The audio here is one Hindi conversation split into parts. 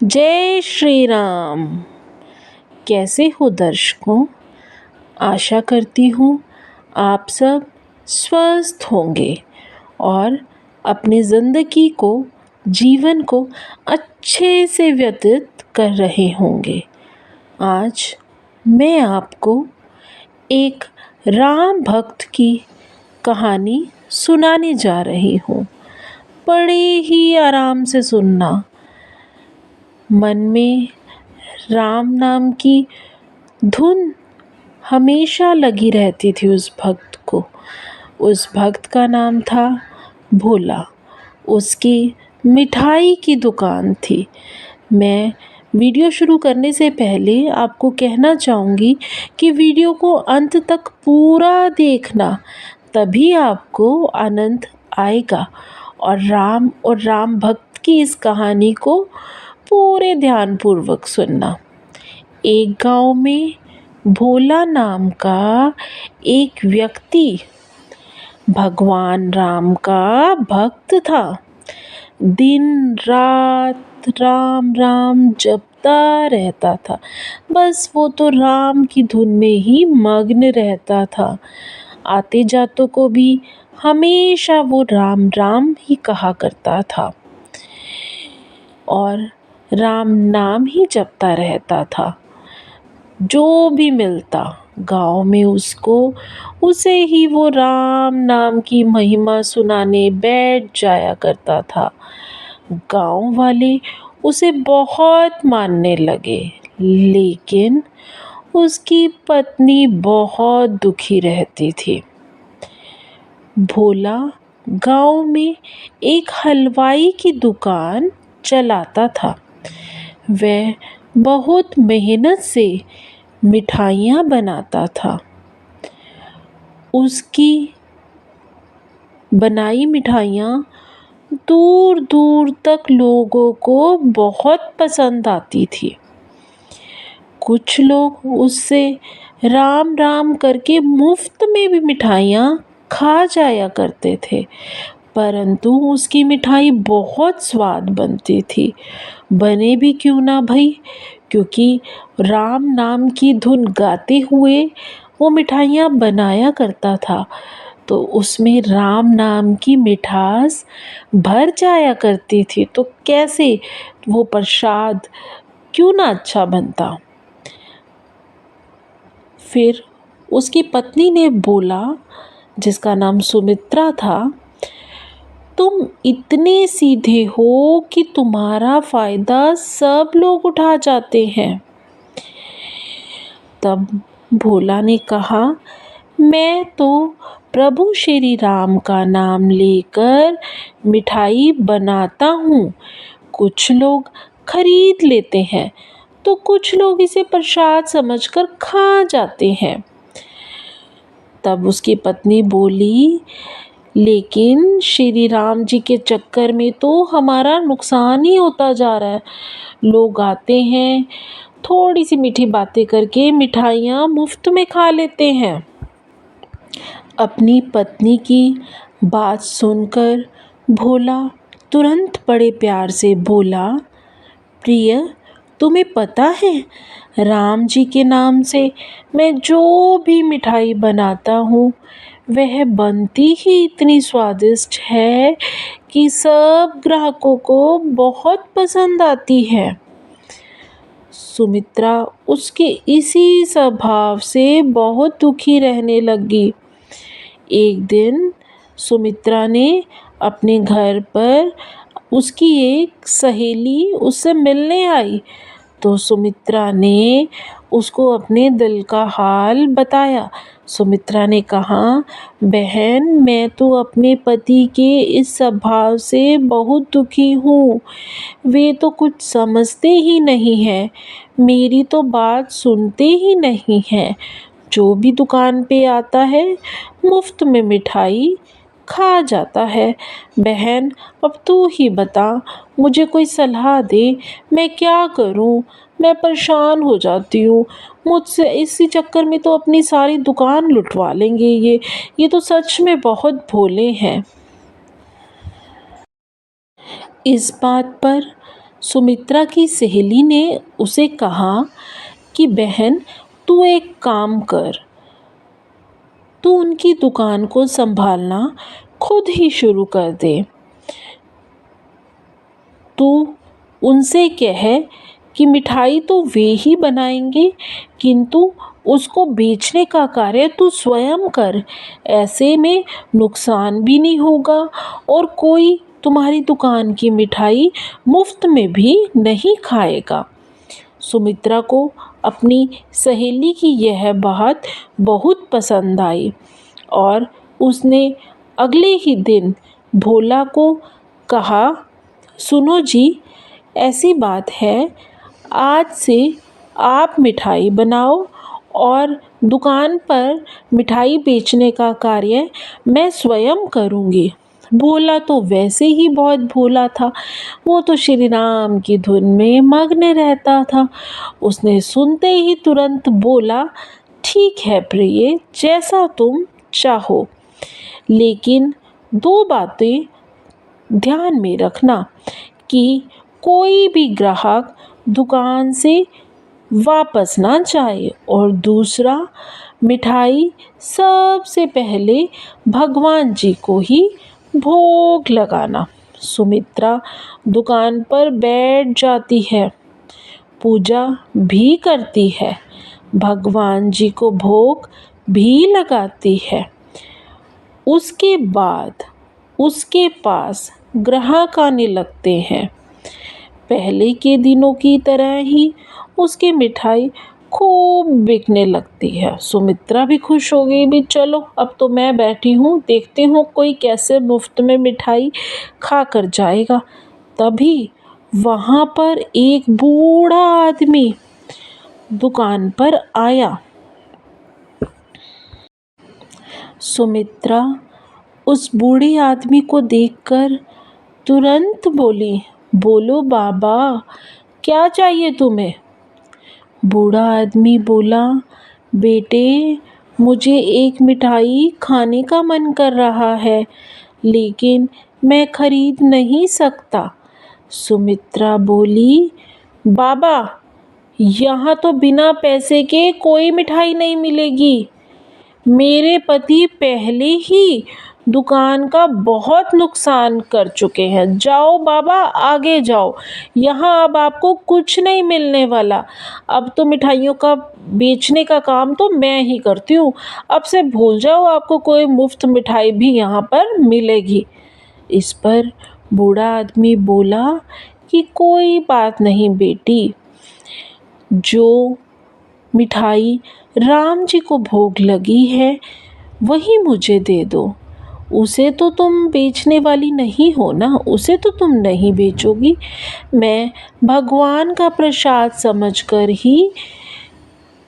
जय श्री राम। कैसे हो दर्शकों? आशा करती हूँ आप सब स्वस्थ होंगे और अपनी ज़िंदगी को जीवन को अच्छे से व्यतीत कर रहे होंगे। आज मैं आपको एक राम भक्त की कहानी सुनाने जा रही हूँ। बड़े ही आराम से सुनना। मन में राम नाम की धुन हमेशा लगी रहती थी उस भक्त को। उस भक्त का नाम था भोला। उसकी मिठाई की दुकान थी। मैं वीडियो शुरू करने से पहले आपको कहना चाहूँगी कि वीडियो को अंत तक पूरा देखना, तभी आपको आनंद आएगा और राम भक्त की इस कहानी को पूरे ध्यानपूर्वक सुनना। एक गांव में भोला नाम का एक व्यक्ति भगवान राम का भक्त था। दिन रात राम राम जपता रहता था। बस वो तो राम की धुन में ही मग्न रहता था। आते जातों को भी हमेशा वो राम राम ही कहा करता था और राम नाम ही जपता रहता था। जो भी मिलता गांव में उसे ही वो राम नाम की महिमा सुनाने बैठ जाया करता था। गांव वाले उसे बहुत मानने लगे, लेकिन उसकी पत्नी बहुत दुखी रहती थी। भोला गांव में एक हलवाई की दुकान चलाता था। वह बहुत मेहनत से मिठाइयाँ बनाता था। उसकी बनाई मिठाइयाँ दूर दूर तक लोगों को बहुत पसंद आती थी। कुछ लोग उससे राम राम करके मुफ्त में भी मिठाइयाँ खा जाया करते थे, परंतु उसकी मिठाई बहुत स्वाद बनती थी। बने भी क्यों ना भई, क्योंकि राम नाम की धुन गाते हुए वो मिठाइयाँ बनाया करता था, तो उसमें राम नाम की मिठास भर जाया करती थी। तो कैसे वो प्रसाद क्यों ना अच्छा बनता। फिर उसकी पत्नी ने बोला, जिसका नाम सुमित्रा था, तुम इतने सीधे हो कि तुम्हारा फायदा सब लोग उठा जाते हैं। तब भोला ने कहा, मैं तो प्रभु श्री राम का नाम लेकर मिठाई बनाता हूँ। कुछ लोग खरीद लेते हैं तो कुछ लोग इसे प्रसाद समझकर खा जाते हैं। तब उसकी पत्नी बोली, लेकिन श्री राम जी के चक्कर में तो हमारा नुकसान ही होता जा रहा है। लोग आते हैं, थोड़ी सी मीठी बातें करके मिठाइयाँ मुफ्त में खा लेते हैं। अपनी पत्नी की बात सुनकर भोला तुरंत बड़े प्यार से बोला, प्रिय, तुम्हें पता है राम जी के नाम से मैं जो भी मिठाई बनाता हूँ वह बनती ही इतनी स्वादिष्ट है कि सब ग्राहकों को बहुत पसंद आती है। सुमित्रा उसके इसी स्वभाव से बहुत दुखी रहने लगी। एक दिन सुमित्रा ने अपने घर पर उसकी एक सहेली उससे मिलने आई, तो सुमित्रा ने उसको अपने दिल का हाल बताया। सुमित्रा ने कहा, बहन, मैं तो अपने पति के इस स्वभाव से बहुत दुखी हूँ। वे तो कुछ समझते ही नहीं हैं, मेरी तो बात सुनते ही नहीं हैं। जो भी दुकान पे आता है मुफ्त में मिठाई खा जाता है। बहन, अब तू ही बता, मुझे कोई सलाह दे, मैं क्या करूं? मैं परेशान हो जाती हूँ। मुझसे इसी चक्कर में तो अपनी सारी दुकान लुटवा लेंगे ये तो सच में बहुत भोले हैं। इस बात पर सुमित्रा की सहेली ने उसे कहा कि बहन, तू एक काम कर, तू उनकी दुकान को संभालना खुद ही शुरू कर दे। तू उनसे कह कि मिठाई तो वे ही बनाएंगे, किंतु उसको बेचने का कार्य तू स्वयं कर। ऐसे में नुकसान भी नहीं होगा और कोई तुम्हारी दुकान की मिठाई मुफ्त में भी नहीं खाएगा। सुमित्रा को अपनी सहेली की यह बात बहुत पसंद आई और उसने अगले ही दिन भोला को कहा, सुनो जी, ऐसी बात है, आज से आप मिठाई बनाओ और दुकान पर मिठाई बेचने का कार्य मैं स्वयं करूँगी। भोला तो वैसे ही बहुत भोला था, वो तो श्री राम की धुन में मग्न रहता था। उसने सुनते ही तुरंत बोला, ठीक है प्रिय, जैसा तुम चाहो, लेकिन दो बातें ध्यान में रखना कि कोई भी ग्राहक दुकान से वापस ना जाए, और दूसरा, मिठाई सबसे पहले भगवान जी को ही भोग लगाना। सुमित्रा दुकान पर बैठ जाती है, पूजा भी करती है, भगवान जी को भोग भी लगाती है। उसके बाद उसके पास ग्राहक आने लगते हैं। पहले के दिनों की तरह ही उसकी मिठाई खूब बिकने लगती है। सुमित्रा भी खुश हो गई, भी चलो अब तो मैं बैठी हूँ, देखती हूँ कोई कैसे मुफ्त में मिठाई खा कर जाएगा। तभी वहाँ पर एक बूढ़ा आदमी दुकान पर आया। सुमित्रा उस बूढ़े आदमी को देखकर तुरंत बोली, बोलो बाबा, क्या चाहिए तुम्हें? बूढ़ा आदमी बोला, बेटे, मुझे एक मिठाई खाने का मन कर रहा है, लेकिन मैं खरीद नहीं सकता। सुमित्रा बोली, बाबा, यहाँ तो बिना पैसे के कोई मिठाई नहीं मिलेगी। मेरे पति पहले ही दुकान का बहुत नुकसान कर चुके हैं। जाओ बाबा, आगे जाओ, यहाँ अब आपको कुछ नहीं मिलने वाला। अब तो मिठाइयों का बेचने का काम तो मैं ही करती हूँ। अब से भूल जाओ, आपको कोई मुफ्त मिठाई भी यहाँ पर मिलेगी। इस पर बूढ़ा आदमी बोला कि कोई बात नहीं बेटी, जो मिठाई राम जी को भोग लगी है वही मुझे दे दो। उसे तो तुम बेचने वाली नहीं हो ना, उसे तो तुम नहीं बेचोगी। मैं भगवान का प्रसाद समझकर ही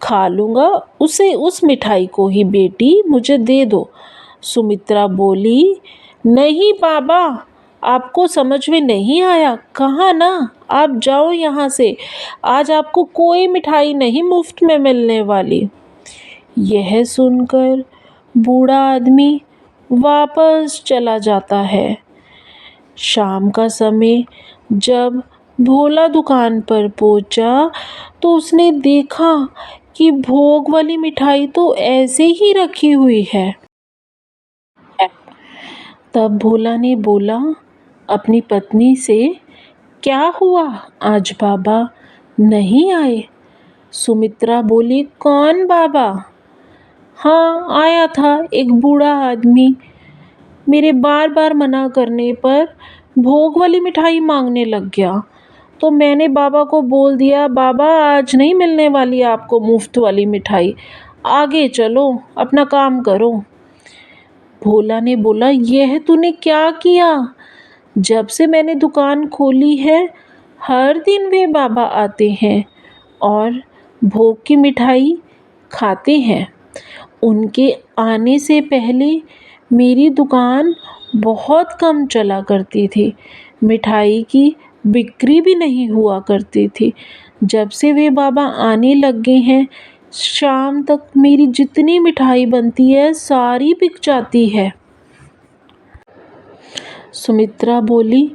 खा लूँगा, उसे उस मिठाई को ही बेटी मुझे दे दो। सुमित्रा बोली, नहीं बाबा, आपको समझ में नहीं आया, कहा ना, आप जाओ यहाँ से, आज आपको कोई मिठाई नहीं मुफ्त में मिलने वाली। यह सुनकर बूढ़ा आदमी वापस चला जाता है। शाम का समय जब भोला दुकान पर पहुंचा तो उसने देखा कि भोग वाली मिठाई तो ऐसे ही रखी हुई है। तब भोला ने बोला अपनी पत्नी से, क्या हुआ, आज बाबा नहीं आए? सुमित्रा बोली, कौन बाबा? हाँ, आया था एक बूढ़ा आदमी, मेरे बार बार मना करने पर भोग वाली मिठाई मांगने लग गया, तो मैंने बाबा को बोल दिया, बाबा आज नहीं मिलने वाली आपको मुफ्त वाली मिठाई, आगे चलो, अपना काम करो। भोला ने बोला, यह तूने क्या किया? जब से मैंने दुकान खोली है हर दिन वे बाबा आते हैं और भोग की मिठाई खाते हैं। उनके आने से पहले मेरी दुकान बहुत कम चला करती थी, मिठाई की बिक्री भी नहीं हुआ करती थी। जब से वे बाबा आने लग गए हैं, शाम तक मेरी जितनी मिठाई बनती है सारी बिक जाती है। सुमित्रा बोली,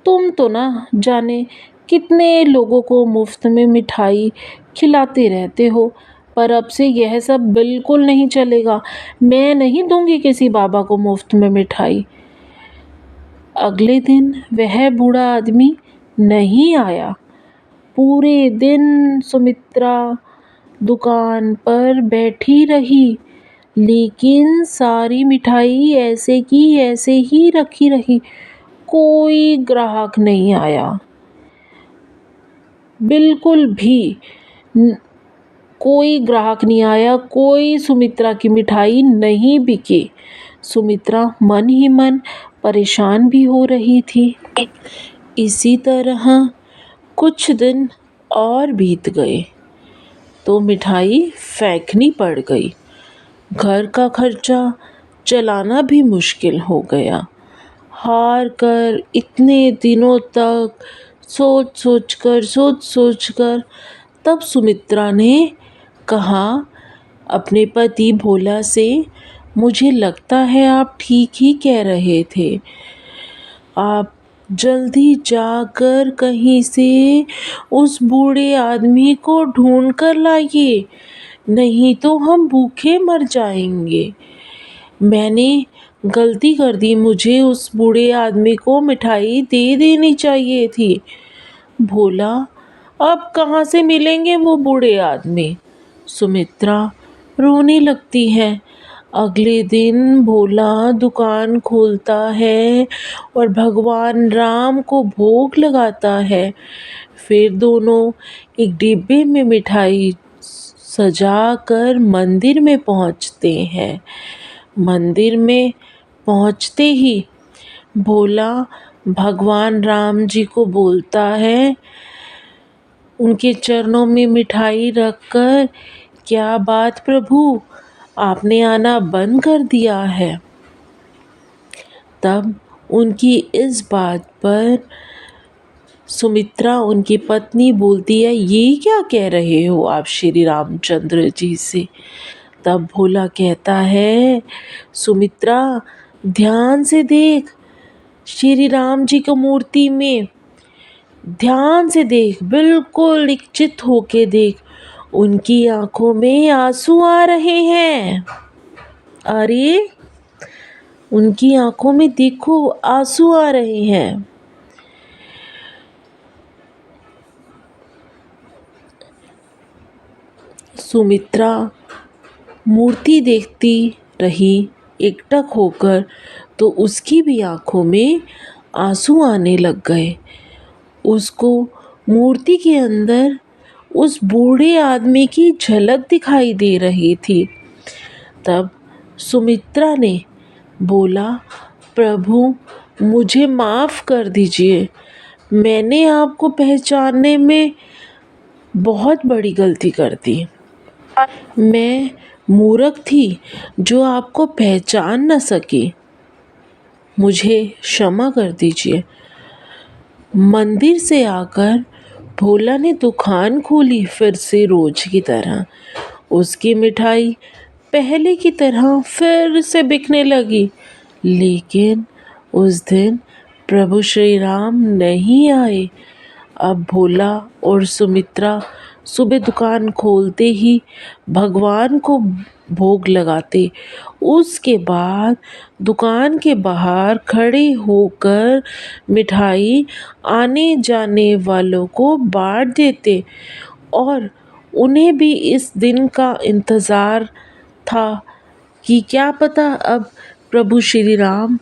तुम तो ना जाने कितने लोगों को मुफ्त में मिठाई खिलाते रहते हो, पर अब से यह सब बिल्कुल नहीं चलेगा। मैं नहीं दूंगी किसी बाबा को मुफ्त में मिठाई। अगले दिन वह बूढ़ा आदमी नहीं आया। पूरे दिन सुमित्रा दुकान पर बैठी रही, लेकिन सारी मिठाई ऐसे की ऐसे ही रखी रही। कोई ग्राहक नहीं आया, बिल्कुल भी कोई ग्राहक नहीं आया। कोई सुमित्रा की मिठाई नहीं बिकी। सुमित्रा मन ही मन परेशान भी हो रही थी। इसी तरह कुछ दिन और बीत गए तो मिठाई फेंकनी पड़ गई। घर का खर्चा चलाना भी मुश्किल हो गया। हार कर इतने दिनों तक सोच सोच कर तब सुमित्रा ने कहा अपने पति भोला से, मुझे लगता है आप ठीक ही कह रहे थे। आप जल्दी जाकर कहीं से उस बूढ़े आदमी को ढूंढ कर लाइए, नहीं तो हम भूखे मर जाएंगे। मैंने गलती कर दी, मुझे उस बूढ़े आदमी को मिठाई दे देनी चाहिए थी। भोला, अब कहाँ से मिलेंगे वो बूढ़े आदमी? सुमित्रा रोने लगती है। अगले दिन भोला दुकान खोलता है और भगवान राम को भोग लगाता है। फिर दोनों एक डिब्बे में मिठाई सजा कर मंदिर में पहुंचते हैं। मंदिर में पहुंचते ही भोला भगवान राम जी को बोलता है, उनके चरणों में मिठाई रखकर, क्या बात प्रभु, आपने आना बंद कर दिया है? तब उनकी इस बात पर सुमित्रा उनकी पत्नी बोलती है, ये क्या कह रहे हो आप श्री रामचंद्र जी से? तब भोला कहता है, सुमित्रा ध्यान से देख, श्री राम जी की मूर्ति में ध्यान से देख, बिल्कुल निश्चित होके देख, उनकी आंखों में आंसू आ रहे हैं। अरे उनकी आंखों में देखो आंसू आ रहे हैं। सुमित्रा मूर्ति देखती रही एकटक होकर, तो उसकी भी आंखों में आंसू आने लग गए। उसको मूर्ति के अंदर उस बूढ़े आदमी की झलक दिखाई दे रही थी। तब सुमित्रा ने बोला, प्रभु मुझे माफ़ कर दीजिए, मैंने आपको पहचानने में बहुत बड़ी गलती कर दी। मैं मूर्ख थी जो आपको पहचान न सकी, मुझे क्षमा कर दीजिए। मंदिर से आकर भोला ने दुकान खोली फिर से रोज की तरह। उसकी मिठाई पहले की तरह फिर से बिकने लगी। लेकिन उस दिन प्रभु श्री राम नहीं आए। अब भोला और सुमित्रा सुबह दुकान खोलते ही भगवान को भोग लगाते। उसके बाद दुकान के बाहर खड़े होकर मिठाई आने जाने वालों को बांट देते और उन्हें भी इस दिन का इंतज़ार था कि क्या पता अब प्रभु श्री राम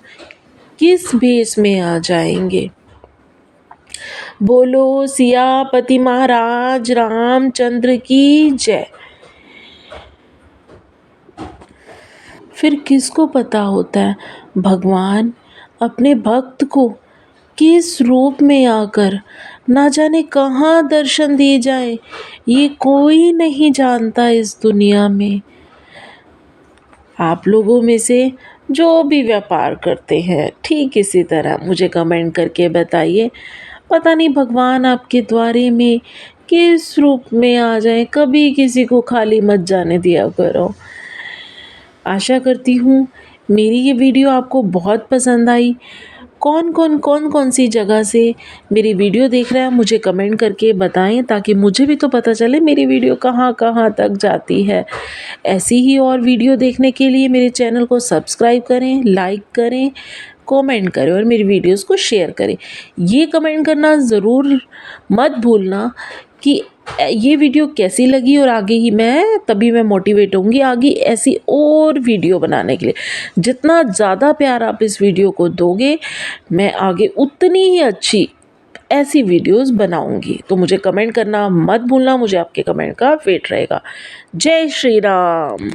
किस भेष में आ जाएंगे। बोलो सियापति महाराज रामचंद्र की जय। फिर किसको पता होता है भगवान अपने भक्त को किस रूप में आकर ना जाने कहाँ दर्शन दिए जाए, ये कोई नहीं जानता इस दुनिया में। आप लोगों में से जो भी व्यापार करते हैं ठीक इसी तरह मुझे कमेंट करके बताइए, पता नहीं भगवान आपके द्वारे में किस रूप में आ जाए। कभी किसी को खाली मत जाने दिया करो। आशा करती हूँ मेरी ये वीडियो आपको बहुत पसंद आई। कौन सी जगह से मेरी वीडियो देख रहा है, मुझे कमेंट करके बताएं ताकि मुझे भी तो पता चले मेरी वीडियो कहाँ कहाँ तक जाती है। ऐसी ही और वीडियो देखने के लिए मेरे चैनल को सब्सक्राइब करें, लाइक करें, कमेंट करें और मेरी वीडियोस को शेयर करें। ये कमेंट करना ज़रूर मत भूलना कि ये वीडियो कैसी लगी, और आगे ही तभी मैं मोटिवेट होंगी आगे ऐसी और वीडियो बनाने के लिए। जितना ज़्यादा प्यार आप इस वीडियो को दोगे, मैं आगे उतनी ही अच्छी ऐसी वीडियोस बनाऊंगी। तो मुझे कमेंट करना मत भूलना, मुझे आपके कमेंट का वेट रहेगा। जय श्री राम।